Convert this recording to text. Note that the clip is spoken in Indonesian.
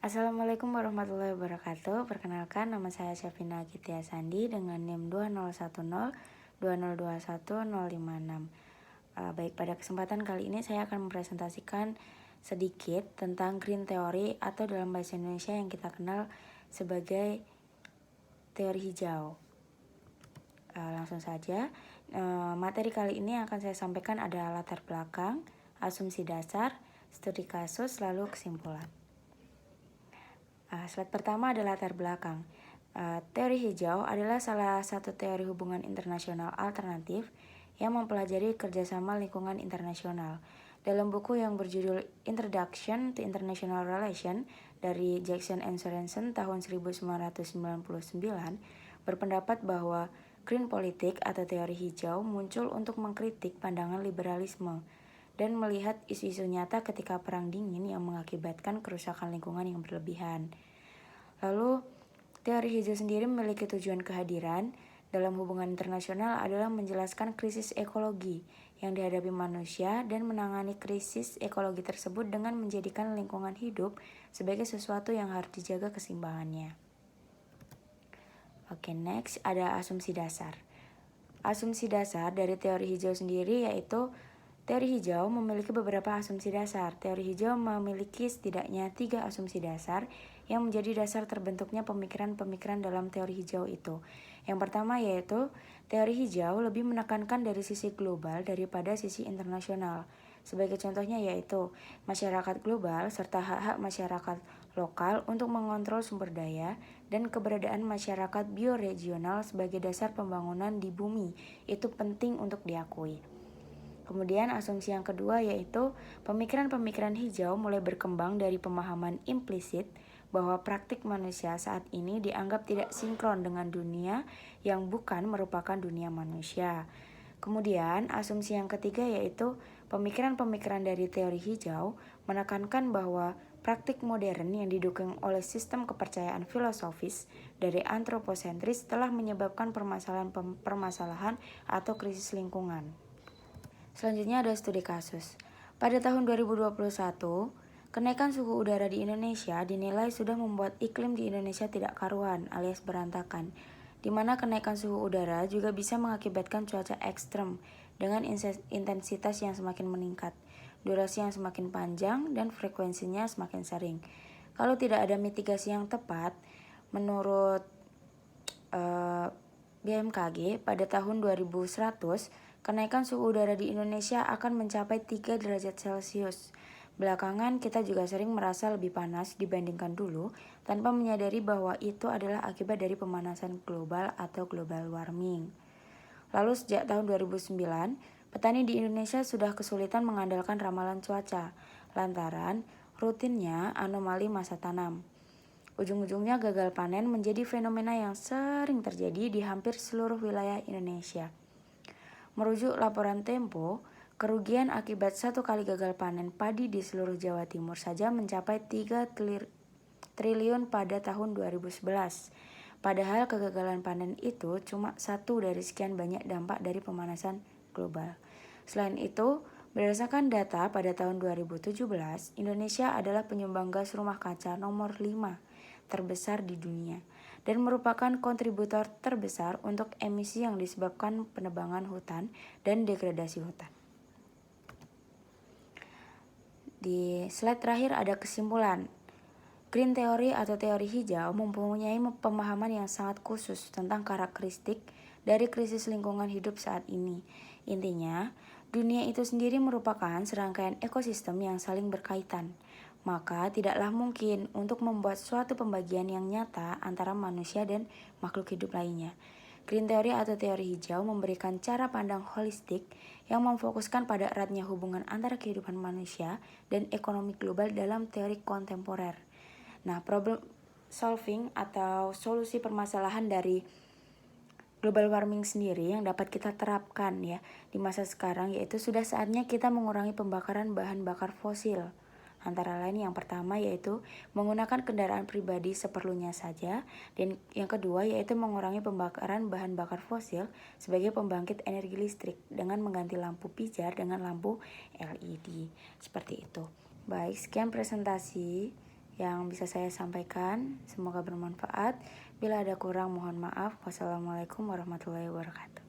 Assalamualaikum warahmatullahi wabarakatuh. Perkenalkan, nama saya Syafina Kitia Sandi dengan NIM 201020210056. Baik, pada kesempatan kali ini saya akan mempresentasikan sedikit tentang green theory atau dalam bahasa Indonesia yang kita kenal sebagai teori hijau. Langsung saja, materi kali ini yang akan saya sampaikan ada latar belakang, asumsi dasar, studi kasus, lalu kesimpulan. Slide pertama adalah latar belakang. Teori hijau adalah salah satu teori hubungan internasional alternatif yang mempelajari kerjasama lingkungan internasional. Dalam buku yang berjudul Introduction to International Relations dari Jackson and Sorensen tahun 1999, berpendapat bahwa green politik atau teori hijau muncul untuk mengkritik pandangan liberalisme dan melihat isu-isu nyata ketika Perang Dingin yang mengakibatkan kerusakan lingkungan yang berlebihan. Lalu, teori hijau sendiri memiliki tujuan kehadiran dalam hubungan internasional adalah menjelaskan krisis ekologi yang dihadapi manusia dan menangani krisis ekologi tersebut dengan menjadikan lingkungan hidup sebagai sesuatu yang harus dijaga keseimbangannya. Oke, next ada asumsi dasar. Asumsi dasar dari teori hijau sendiri yaitu teori hijau memiliki beberapa asumsi dasar. Teori hijau memiliki setidaknya 3 asumsi dasar yang menjadi dasar terbentuknya pemikiran-pemikiran dalam teori hijau itu. Yang pertama yaitu teori hijau lebih menekankan dari sisi global daripada sisi internasional. Sebagai contohnya yaitu masyarakat global serta hak-hak masyarakat lokal untuk mengontrol sumber daya dan keberadaan masyarakat bioregional sebagai dasar pembangunan di bumi itu penting untuk diakui. Kemudian asumsi yang kedua yaitu pemikiran-pemikiran hijau mulai berkembang dari pemahaman implisit bahwa praktik manusia saat ini dianggap tidak sinkron dengan dunia yang bukan merupakan dunia manusia. Kemudian asumsi yang ketiga yaitu pemikiran-pemikiran dari teori hijau menekankan bahwa praktik modern yang didukung oleh sistem kepercayaan filosofis dari antroposentris telah menyebabkan permasalahan atau krisis lingkungan. Selanjutnya ada studi kasus. Pada tahun 2021, kenaikan suhu udara di Indonesia dinilai sudah membuat iklim di Indonesia tidak karuan alias berantakan, di mana kenaikan suhu udara juga bisa mengakibatkan cuaca ekstrem dengan intensitas yang semakin meningkat, durasi yang semakin panjang, dan frekuensinya semakin sering. Kalau tidak ada mitigasi yang tepat, menurut BMKG pada tahun 2100, kenaikan suhu udara di Indonesia akan mencapai 3 derajat Celcius. Belakangan kita juga sering merasa lebih panas dibandingkan dulu tanpa menyadari bahwa itu adalah akibat dari pemanasan global atau global warming. Lalu sejak tahun 2009, petani di Indonesia sudah kesulitan mengandalkan ramalan cuaca lantaran rutinnya anomali masa tanam. Ujung-ujungnya gagal panen menjadi fenomena yang sering terjadi di hampir seluruh wilayah Indonesia. Merujuk laporan Tempo, kerugian akibat 1 kali gagal panen padi di seluruh Jawa Timur saja mencapai 3 triliun pada tahun 2011. Padahal kegagalan panen itu cuma satu dari sekian banyak dampak dari pemanasan global. Selain itu, berdasarkan data pada tahun 2017, Indonesia adalah penyumbang gas rumah kaca nomor 5 terbesar di dunia dan merupakan kontributor terbesar untuk emisi yang disebabkan penebangan hutan dan degradasi hutan. Di slide terakhir ada kesimpulan. Green theory atau teori hijau mempunyai pemahaman yang sangat khusus tentang karakteristik dari krisis lingkungan hidup saat ini. Intinya, dunia itu sendiri merupakan serangkaian ekosistem yang saling berkaitan. Maka tidaklah mungkin untuk membuat suatu pembagian yang nyata antara manusia dan makhluk hidup lainnya. Green theory atau teori hijau memberikan cara pandang holistik yang memfokuskan pada eratnya hubungan antara kehidupan manusia dan ekonomi global dalam teori kontemporer. Nah, problem solving atau solusi permasalahan dari global warming sendiri yang dapat kita terapkan ya di masa sekarang yaitu sudah saatnya kita mengurangi pembakaran bahan bakar fosil. Antara lain yang pertama yaitu menggunakan kendaraan pribadi seperlunya saja, dan yang kedua yaitu mengurangi pembakaran bahan bakar fosil sebagai pembangkit energi listrik dengan mengganti lampu pijar dengan lampu LED. Seperti itu. Baik, sekian presentasi yang bisa saya sampaikan. Semoga bermanfaat. Bila ada kurang mohon maaf. Wassalamualaikum warahmatullahi wabarakatuh.